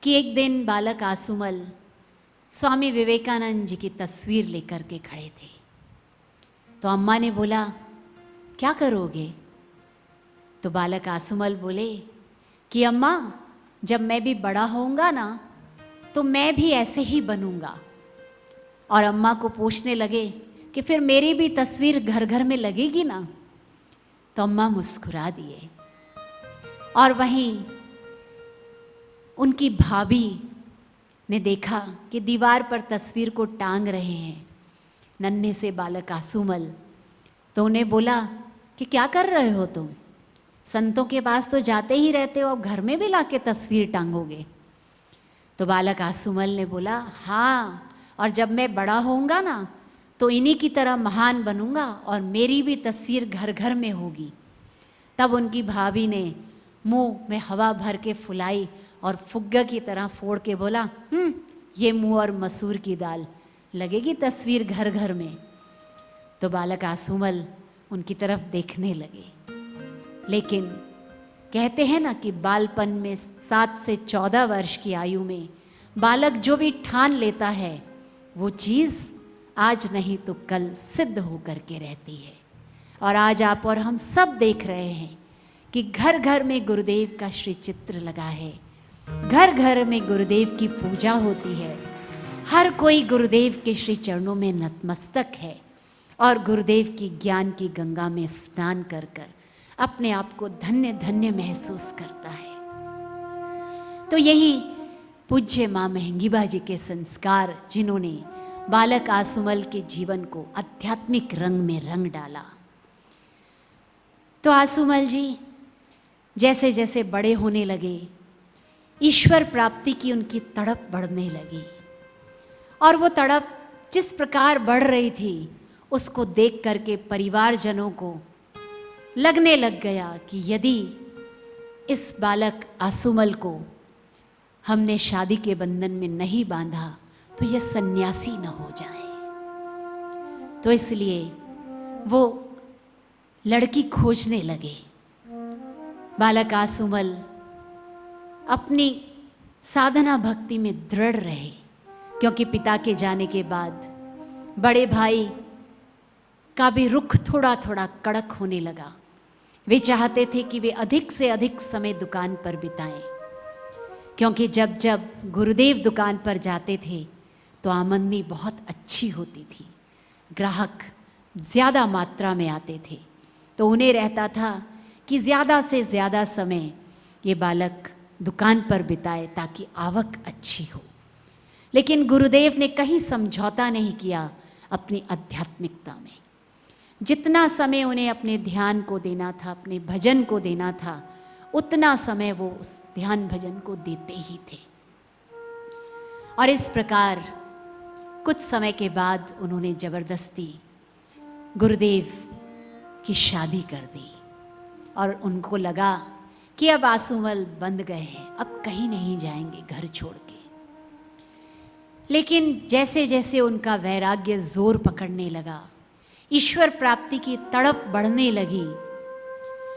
कि एक दिन बालक आसुमल स्वामी विवेकानंद जी की तस्वीर लेकर के खड़े थे। तो अम्मा ने बोला, क्या करोगे? तो बालक आसुमल बोले कि अम्मा, जब मैं भी बड़ा होऊंगा ना तो मैं भी ऐसे ही बनूंगा। और अम्मा को पूछने लगे कि फिर मेरी भी तस्वीर घर घर में लगेगी ना? तो अम्मा मुस्कुरा दिए। और वहीं उनकी भाभी ने देखा कि दीवार पर तस्वीर को टांग रहे हैं नन्हे से बालक आसुमल। तो उन्हें बोला कि क्या कर रहे हो तुम? संतों के पास तो जाते ही रहते हो, अब घर में भी लाके तस्वीर टांगोगे? तो बालक आसुमल ने बोला, हाँ, और जब मैं बड़ा होऊंगा ना तो इन्हीं की तरह महान बनूंगा और मेरी भी तस्वीर घर घर में होगी। तब उनकी भाभी ने मुंह में हवा भर के फुलाई और फुग्गा की तरह फोड़ के बोला, ये मुंह और मसूर की दाल, लगेगी तस्वीर घर घर में। तो बालक आसुमल उनकी तरफ देखने लगे। लेकिन कहते हैं ना कि बालपन में 7 से 14 वर्ष की आयु में बालक जो भी ठान लेता है वो चीज़ आज नहीं तो कल सिद्ध होकर के रहती है। और आज आप और हम सब देख रहे हैं कि घर घर में गुरुदेव का श्री चित्र लगा है, घर घर में गुरुदेव की पूजा होती है, हर कोई गुरुदेव के श्री चरणों में नतमस्तक है और गुरुदेव की ज्ञान की गंगा में स्नान कर कर अपने आप को धन्य धन्य महसूस करता है। तो यही पूज्य माँ महंगीबा जी के संस्कार, जिन्होंने बालक आसुमल के जीवन को आध्यात्मिक रंग में रंग डाला। तो आसुमल जी जैसे जैसे बड़े होने लगे, ईश्वर प्राप्ति की उनकी तड़प बढ़ने लगी। और वो तड़प जिस प्रकार बढ़ रही थी उसको देख करके परिवारजनों को लगने लग गया कि यदि इस बालक आसुमल को हमने शादी के बंधन में नहीं बांधा तो यह सन्यासी न हो जाए। तो इसलिए वो लड़की खोजने लगे। बालक आसुमल अपनी साधना भक्ति में दृढ़ रहे, क्योंकि पिता के जाने के बाद बड़े भाई का भी रुख थोड़ा थोड़ा कड़क होने लगा। वे चाहते थे कि वे अधिक से अधिक समय दुकान पर बिताएं, क्योंकि जब जब गुरुदेव दुकान पर जाते थे तो आमदनी बहुत अच्छी होती थी, ग्राहक ज़्यादा मात्रा में आते थे। तो उन्हें रहता था कि ज़्यादा से ज़्यादा समय ये बालक दुकान पर बिताए ताकि आवक अच्छी हो। लेकिन गुरुदेव ने कहीं समझौता नहीं किया अपनी आध्यात्मिकता में। जितना समय उन्हें अपने ध्यान को देना था, अपने भजन को देना था, उतना समय वो उस ध्यान भजन को देते ही थे। और इस प्रकार कुछ समय के बाद उन्होंने जबरदस्ती गुरुदेव की शादी कर दी। और उनको लगा कि अब आसुमल बंध गए हैं, अब कहीं नहीं जाएंगे घर छोड़ के। लेकिन जैसे जैसे उनका वैराग्य जोर पकड़ने लगा, ईश्वर प्राप्ति की तड़प बढ़ने लगी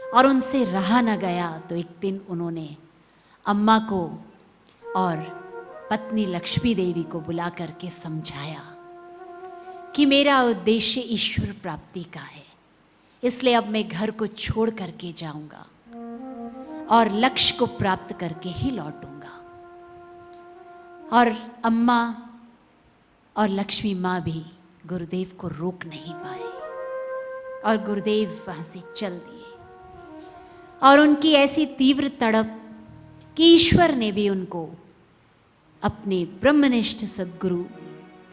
और उनसे रहा न गया, तो एक दिन उन्होंने अम्मा को और पत्नी लक्ष्मी देवी को बुला करके समझाया कि मेरा उद्देश्य ईश्वर प्राप्ति का है, इसलिए अब मैं घर को छोड़ करके जाऊंगा और लक्ष्य को प्राप्त करके ही लौटूंगा। और अम्मा और लक्ष्मी माँ भी गुरुदेव को रोक नहीं पाए और गुरुदेव वहाँ से चल दिए। और उनकी ऐसी तीव्र तड़प कि ईश्वर ने भी उनको अपने ब्रह्मनिष्ठ सद्गुरु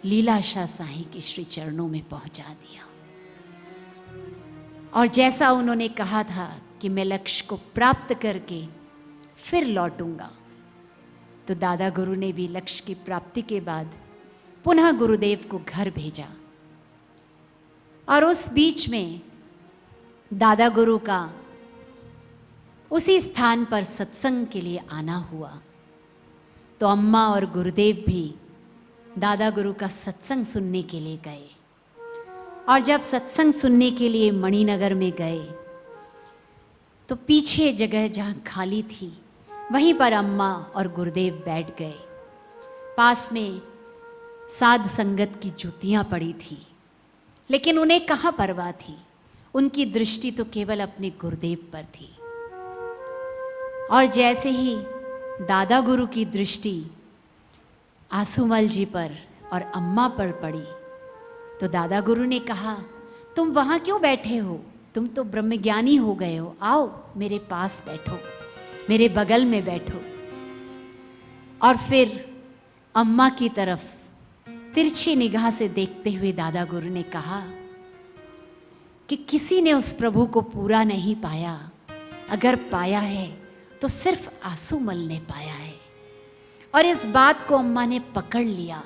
लीलाशाह साईं के श्री चरणों में पहुंचा दिया। और जैसा उन्होंने कहा था कि मैं लक्ष्य को प्राप्त करके फिर लौटूंगा, तो दादा गुरु ने भी लक्ष्य की प्राप्ति के बाद पुनः गुरुदेव को घर भेजा। और उस बीच में दादा गुरु का उसी स्थान पर सत्संग के लिए आना हुआ। तो अम्मा और गुरुदेव भी दादा गुरु का सत्संग सुनने के लिए गए। और जब सत्संग सुनने के लिए मणिनगर में गए तो पीछे जगह जहाँ खाली थी वहीं पर अम्मा और गुरुदेव बैठ गए। पास में साध संगत की जूतियां पड़ी थी, लेकिन उन्हें कहाँ परवाह थी। उनकी दृष्टि तो केवल अपने गुरुदेव पर थी। और जैसे ही दादा गुरु की दृष्टि आसूमल जी पर और अम्मा पर पड़ी, तो दादा गुरु ने कहा, तुम वहाँ क्यों बैठे हो? तुम तो ब्रह्मज्ञानी हो गए हो, आओ मेरे पास बैठो, मेरे बगल में बैठो। और फिर अम्मा की तरफ तिरछी निगाह से देखते हुए दादा गुरु ने कहा कि किसी ने उस प्रभु को पूरा नहीं पाया, अगर पाया है तो सिर्फ आसूमल ने पाया है। और इस बात को अम्मा ने पकड़ लिया,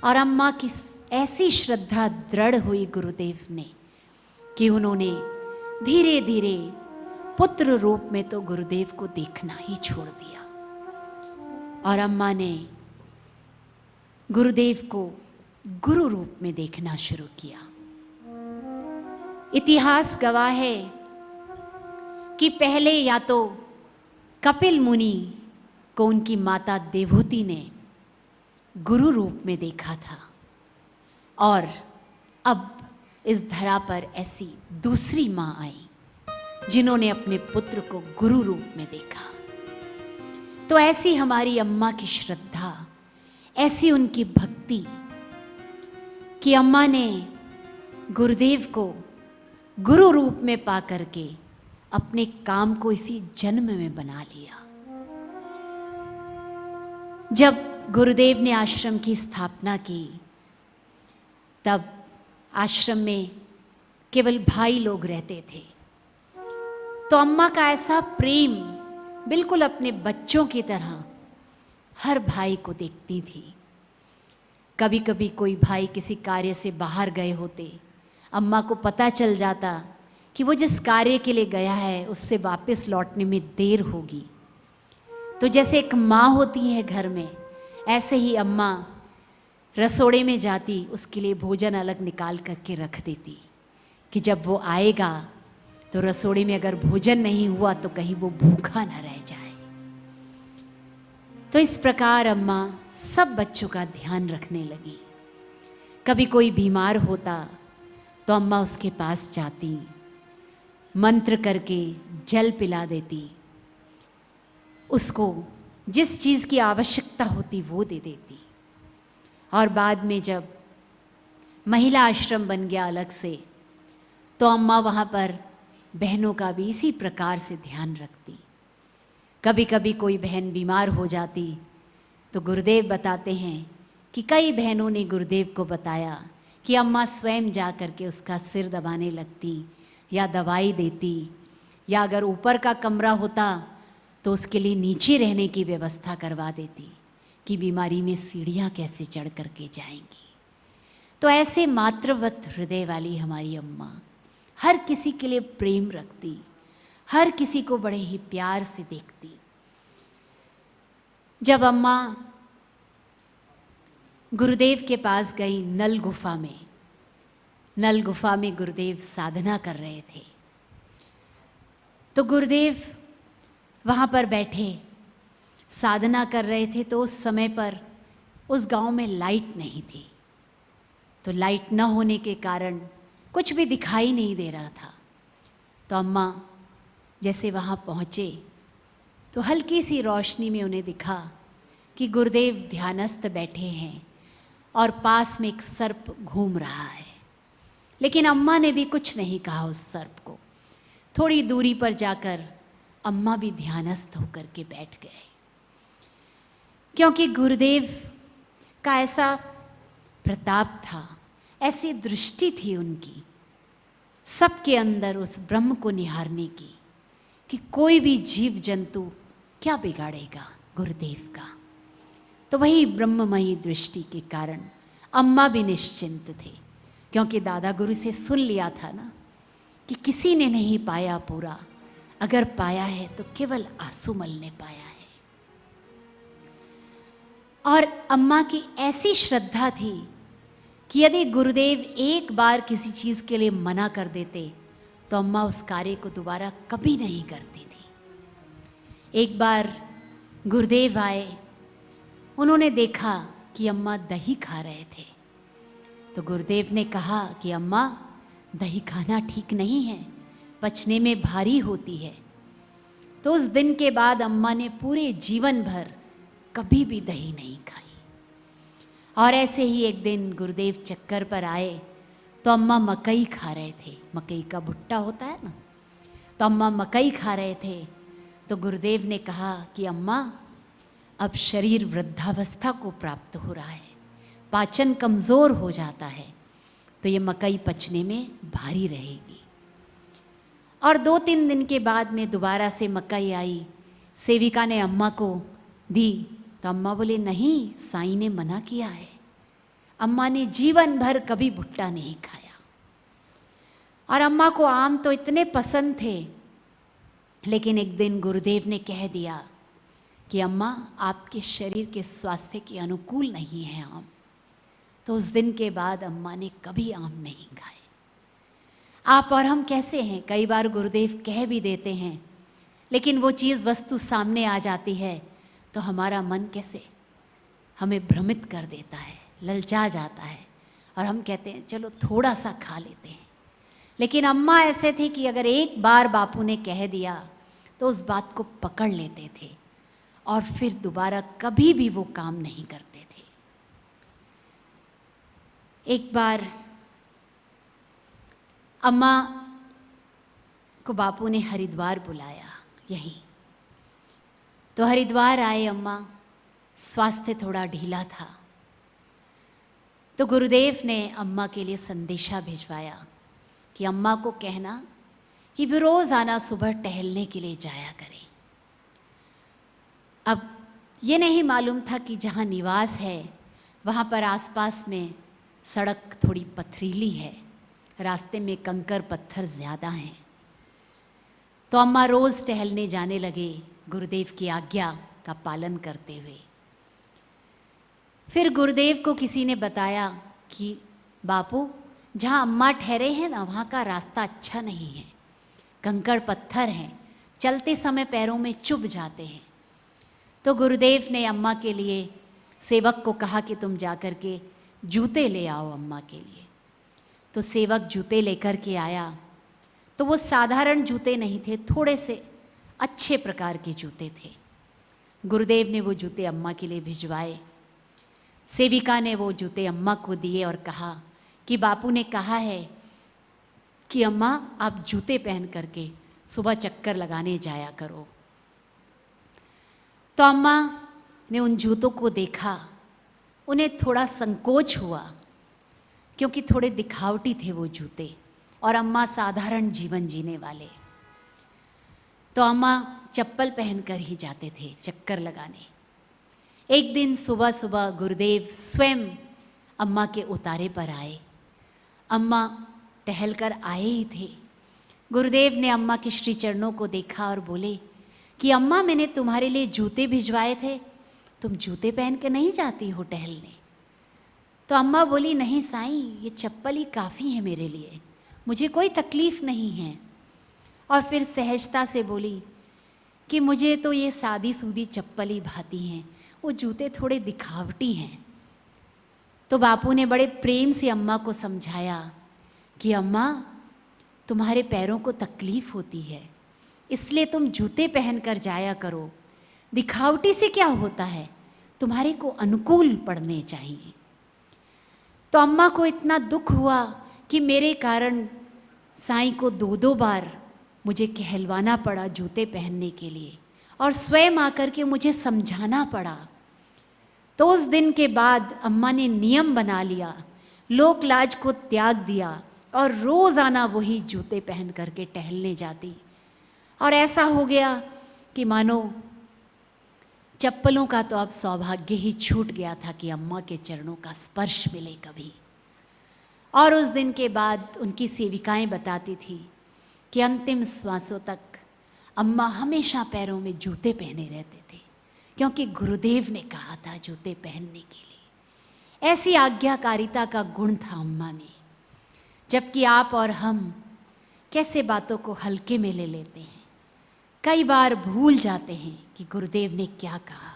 और अम्मा की ऐसी श्रद्धा दृढ़ हुई गुरुदेव ने कि उन्होंने धीरे धीरे पुत्र रूप में तो गुरुदेव को देखना ही छोड़ दिया, और अम्मा ने गुरुदेव को गुरु रूप में देखना शुरू किया। इतिहास गवाह है कि पहले या तो कपिल मुनि को उनकी माता देवहूति ने गुरु रूप में देखा था, और अब इस धरा पर ऐसी दूसरी मां आई जिन्होंने अपने पुत्र को गुरु रूप में देखा। तो ऐसी हमारी अम्मा की श्रद्धा, ऐसी उनकी भक्ति कि अम्मा ने गुरुदेव को गुरु रूप में पा करके अपने काम को इसी जन्म में बना लिया। जब गुरुदेव ने आश्रम की स्थापना की, तब आश्रम में केवल भाई लोग रहते थे। तो अम्मा का ऐसा प्रेम, बिल्कुल अपने बच्चों की तरह हर भाई को देखती थी। कभी कभी कोई भाई किसी कार्य से बाहर गए होते, अम्मा को पता चल जाता कि वो जिस कार्य के लिए गया है उससे वापस लौटने में देर होगी। तो जैसे एक माँ होती है घर में, ऐसे ही अम्मा रसोड़े में जाती, उसके लिए भोजन अलग निकाल करके रख देती कि जब वो आएगा तो रसोड़े में अगर भोजन नहीं हुआ तो कहीं वो भूखा ना रह जाए। तो इस प्रकार अम्मा सब बच्चों का ध्यान रखने लगी। कभी कोई बीमार होता तो अम्मा उसके पास जाती, मंत्र करके जल पिला देती, उसको जिस चीज़ की आवश्यकता होती वो दे देती। और बाद में जब महिला आश्रम बन गया अलग से, तो अम्मा वहाँ पर बहनों का भी इसी प्रकार से ध्यान रखती। कभी कभी कोई बहन बीमार हो जाती तो गुरुदेव बताते हैं कि कई बहनों ने गुरुदेव को बताया कि अम्मा स्वयं जा कर के उसका सिर दबाने लगती या दवाई देती, या अगर ऊपर का कमरा होता तो उसके लिए नीचे रहने की व्यवस्था करवा देती कि बीमारी में सीढ़ियाँ कैसे चढ़ कर के जाएंगी। तो ऐसे मातृवत हृदय वाली हमारी अम्मा हर किसी के लिए प्रेम रखती, हर किसी को बड़े ही प्यार से देखती। जब अम्मा गुरुदेव के पास गई नल गुफा में गुरुदेव साधना कर रहे थे, तो गुरुदेव वहाँ पर बैठे साधना कर रहे थे। तो उस समय पर उस गांव में लाइट नहीं थी, तो लाइट न होने के कारण कुछ भी दिखाई नहीं दे रहा था। तो अम्मा जैसे वहाँ पहुँचे तो हल्की सी रोशनी में उन्हें दिखा कि गुरुदेव ध्यानस्थ बैठे हैं और पास में एक सर्प घूम रहा है। लेकिन अम्मा ने भी कुछ नहीं कहा उस सर्प को। थोड़ी दूरी पर जाकर अम्मा भी ध्यानस्थ होकर के बैठ गए, क्योंकि गुरुदेव का ऐसा प्रताप था, ऐसी दृष्टि थी उनकी सबके अंदर उस ब्रह्म को निहारने की कि कोई भी जीव जंतु क्या बिगाड़ेगा गुरुदेव का। तो वही ब्रह्ममयी दृष्टि के कारण अम्मा भी निश्चिंत थे, क्योंकि दादा गुरु से सुन लिया था ना कि किसी ने नहीं पाया पूरा, अगर पाया है तो केवल आसूमल ने पाया है। और अम्मा की ऐसी श्रद्धा थी कि यदि गुरुदेव एक बार किसी चीज़ के लिए मना कर देते तो अम्मा उस कार्य को दोबारा कभी नहीं करती थी। एक बार गुरुदेव आए, उन्होंने देखा कि अम्मा दही खा रहे थे। तो गुरुदेव ने कहा कि अम्मा, दही खाना ठीक नहीं है, पचने में भारी होती है। तो उस दिन के बाद अम्मा ने पूरे जीवन भर कभी भी दही नहीं खाई। और ऐसे ही एक दिन गुरुदेव चक्कर पर आए तो अम्मा मकई खा रहे थे। मकई का भुट्टा होता है ना, तो अम्मा मकई खा रहे थे। तो गुरुदेव ने कहा कि अम्मा, अब शरीर वृद्धावस्था को प्राप्त हो रहा है, पाचन कमज़ोर हो जाता है, तो ये मकई पचने में भारी रहेगी। और 2-3 दिन के बाद में दोबारा से मकई आई, सेविका ने अम्मा को दी। तो अम्मा बोले, नहीं, साईं ने मना किया है। अम्मा ने जीवन भर कभी भुट्टा नहीं खाया। और अम्मा को आम तो इतने पसंद थे, लेकिन एक दिन गुरुदेव ने कह दिया कि अम्मा, आपके शरीर के स्वास्थ्य के अनुकूल नहीं है आम। तो उस दिन के बाद अम्मा ने कभी आम नहीं खाए। आप और हम कैसे हैं, कई बार गुरुदेव कह भी देते हैं, लेकिन वो चीज़ वस्तु सामने आ जाती है तो हमारा मन कैसे हमें भ्रमित कर देता है, ललचा जाता है, और हम कहते हैं चलो थोड़ा सा खा लेते हैं। लेकिन अम्मा ऐसे थे कि अगर एक बार बापू ने कह दिया तो उस बात को पकड़ लेते थे और फिर दोबारा कभी भी वो काम नहीं करते थे। एक बार अम्मा को बापू ने हरिद्वार बुलाया यहीं। तो हरिद्वार आए अम्मा, स्वास्थ्य थोड़ा ढीला था। तो गुरुदेव ने अम्मा के लिए संदेशा भिजवाया कि अम्मा को कहना कि वे रोज़ आना सुबह टहलने के लिए जाया करें। अब ये नहीं मालूम था कि जहाँ निवास है वहाँ पर आसपास में सड़क थोड़ी पथरीली है, रास्ते में कंकर पत्थर ज़्यादा हैं। तो अम्मा रोज़ टहलने जाने लगे गुरुदेव की आज्ञा का पालन करते हुए। फिर गुरुदेव को किसी ने बताया कि बापू, जहाँ अम्मा ठहरे हैं ना, वहाँ का रास्ता अच्छा नहीं है, कंकड़ पत्थर हैं, चलते समय पैरों में चुभ जाते हैं। तो गुरुदेव ने अम्मा के लिए सेवक को कहा कि तुम जा कर के जूते ले आओ अम्मा के लिए। तो सेवक जूते लेकर के आया। तो वो साधारण जूते नहीं थे, थोड़े से अच्छे प्रकार के जूते थे। गुरुदेव ने वो जूते अम्मा के लिए भिजवाए। सेविका ने वो जूते अम्मा को दिए और कहा कि बापू ने कहा है कि अम्मा, आप जूते पहन करके सुबह चक्कर लगाने जाया करो। तो अम्मा ने उन जूतों को देखा, उन्हें थोड़ा संकोच हुआ क्योंकि थोड़े दिखावटी थे वो जूते, और अम्मा साधारण जीवन जीने वाले। तो अम्मा चप्पल पहनकर ही जाते थे चक्कर लगाने। एक दिन सुबह सुबह गुरुदेव स्वयं अम्मा के उतारे पर आए। अम्मा टहल कर आए ही थे। गुरुदेव ने अम्मा के श्री चरणों को देखा और बोले कि अम्मा, मैंने तुम्हारे लिए जूते भिजवाए थे, तुम जूते पहन के नहीं जाती हो टहलने? तो अम्मा बोली, नहीं साईं, ये चप्पल ही काफ़ी है मेरे लिए, मुझे कोई तकलीफ़ नहीं है। और फिर सहजता से बोली कि मुझे तो ये सादी सूदी चप्पल ही भाती हैं, वो जूते थोड़े दिखावटी हैं। तो बापू ने बड़े प्रेम से अम्मा को समझाया कि अम्मा, तुम्हारे पैरों को तकलीफ़ होती है, इसलिए तुम जूते पहन कर जाया करो। दिखावटी से क्या होता है, तुम्हारे को अनुकूल पड़ने चाहिए। तो अम्मा को इतना दुख हुआ कि मेरे कारण साईं को 2-2 बार मुझे कहलवाना पड़ा जूते पहनने के लिए, और स्वयं आकर के मुझे समझाना पड़ा। तो उस दिन के बाद अम्मा ने नियम बना लिया, लोक लाज को त्याग दिया और रोज़ाना वही जूते पहन करके टहलने जाती। और ऐसा हो गया कि मानो चप्पलों का तो अब सौभाग्य ही छूट गया था कि अम्मा के चरणों का स्पर्श मिले कभी। और उस दिन के बाद उनकी सेविकाएं बताती थी कि अंतिम श्वासों तक अम्मा हमेशा पैरों में जूते पहने रहते थे, क्योंकि गुरुदेव ने कहा था जूते पहनने के लिए। ऐसी आज्ञाकारिता का गुण था अम्मा में। जबकि आप और हम कैसे बातों को हल्के में ले लेते हैं, कई बार भूल जाते हैं कि गुरुदेव ने क्या कहा।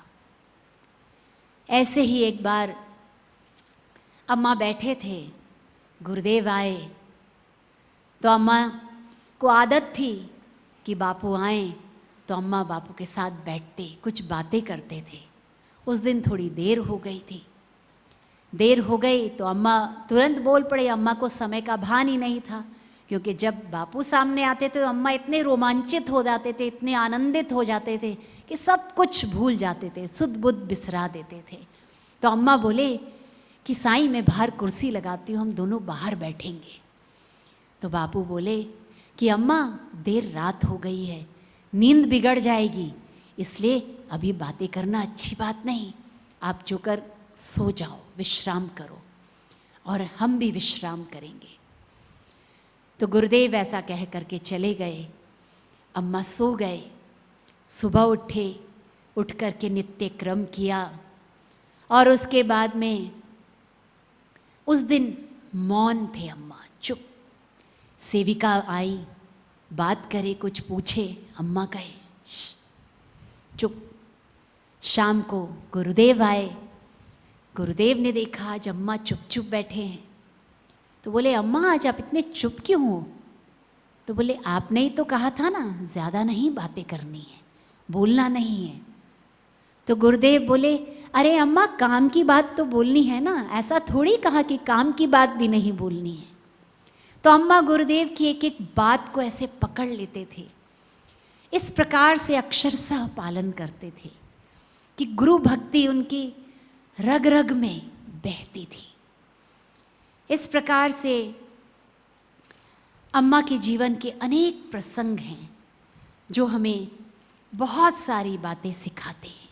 ऐसे ही एक बार अम्मा बैठे थे, गुरुदेव आए, तो अम्मा को आदत थी कि बापू आए तो अम्मा बापू के साथ बैठते कुछ बातें करते थे। उस दिन थोड़ी देर हो गई थी। देर हो गई तो अम्मा तुरंत बोल पड़े। अम्मा को समय का भान ही नहीं था, क्योंकि जब बापू सामने आते थे तो अम्मा इतने रोमांचित हो जाते थे, इतने आनंदित हो जाते थे कि सब कुछ भूल जाते थे, सुध बुध बिसरा देते थे। तो अम्मा बोले कि साईं मैं बाहर कुर्सी लगाती हूँ, हम दोनों बाहर बैठेंगे। तो बापू बोले कि अम्मा देर रात हो गई है, नींद बिगड़ जाएगी, इसलिए अभी बातें करना अच्छी बात नहीं, आप चुकर सो जाओ, विश्राम करो, और हम भी विश्राम करेंगे। तो गुरुदेव ऐसा कह करके चले गए। अम्मा सो गए। सुबह उठे, उठ करके नित्य क्रम किया, और उसके बाद में उस दिन मौन थे अम्मा, चुप। सेविका आई, बात करे, कुछ पूछे, अम्मा कहे चुप। शाम को गुरुदेव आए। गुरुदेव ने देखा आज अम्मा चुप चुप बैठे हैं, तो बोले अम्मा आज आप इतने चुप क्यों हो? तो बोले आपने ही तो कहा था ना ज़्यादा नहीं बातें करनी है, बोलना नहीं है। तो गुरुदेव बोले अरे अम्मा काम की बात तो बोलनी है ना, ऐसा थोड़ी कहा कि काम की बात भी नहीं बोलनी है। तो अम्मा गुरुदेव की एक एक बात को ऐसे पकड़ लेते थे, इस प्रकार से अक्षरशः पालन करते थे कि गुरु भक्ति उनकी रग रग में बहती थी। इस प्रकार से अम्मा के जीवन के अनेक प्रसंग हैं जो हमें बहुत सारी बातें सिखाते हैं।